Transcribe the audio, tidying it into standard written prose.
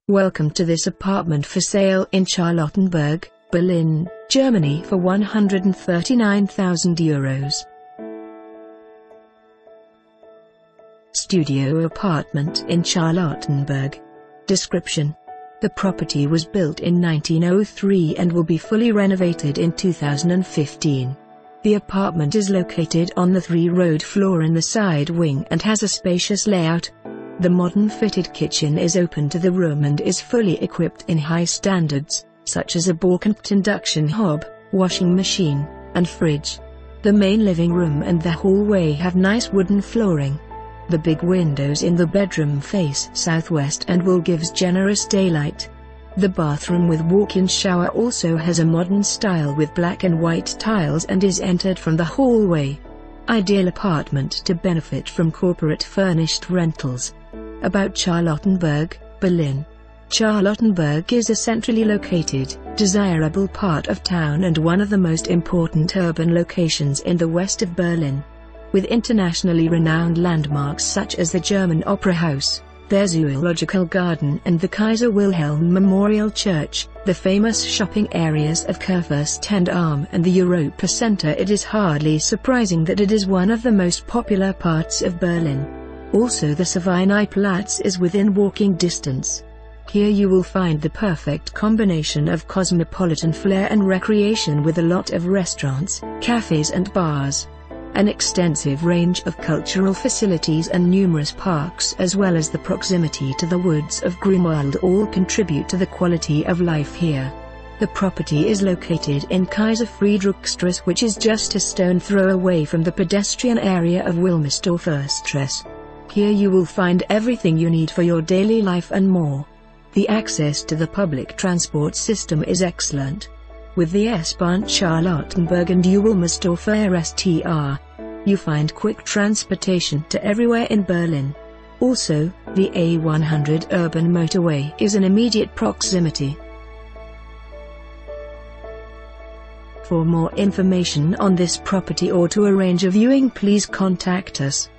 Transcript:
Welcome to this apartment for sale in Charlottenburg, Berlin, Germany for €139,000. Studio apartment in Charlottenburg. Description: the property was built in 1903 and will be fully renovated in 2015. The apartment is located on the 3-road floor in the side wing and has a spacious layout. The modern fitted kitchen is open to the room and is fully equipped in high standards, such as a Baukampf induction hob, washing machine, and fridge. The main living room and the hallway have nice wooden flooring. The big windows in the bedroom face southwest and will gives generous daylight. The bathroom with walk-in shower also has a modern style with black and white tiles and is entered from the hallway. Ideal apartment to benefit from corporate furnished rentals. About Charlottenburg, Berlin. Charlottenburg is a centrally located, desirable part of town and one of the most important urban locations in the west of Berlin. With internationally renowned landmarks such as the German Opera House, their zoological garden and the Kaiser Wilhelm Memorial Church, the famous shopping areas of Kurfürstendamm and the Europa Center, it is hardly surprising that it is one of the most popular parts of Berlin. Also, the Savigny-Platz is within walking distance. Here you will find the perfect combination of cosmopolitan flair and recreation with a lot of restaurants, cafes and bars. An extensive range of cultural facilities and numerous parks as well as the proximity to the woods of Grunewald all contribute to the quality of life here. The property is located in Kaiser Friedrichstrasse, which is just a stone throw away from the pedestrian area of Wilmersdorfer Strasse. Here you will find everything you need for your daily life and more. The access to the public transport system is excellent. With the S-Bahn Charlottenburg and Wilmersdorfer STR, you find quick transportation to everywhere in Berlin. Also, the A100 urban motorway is in immediate proximity. For more information on this property or to arrange a viewing, please contact us.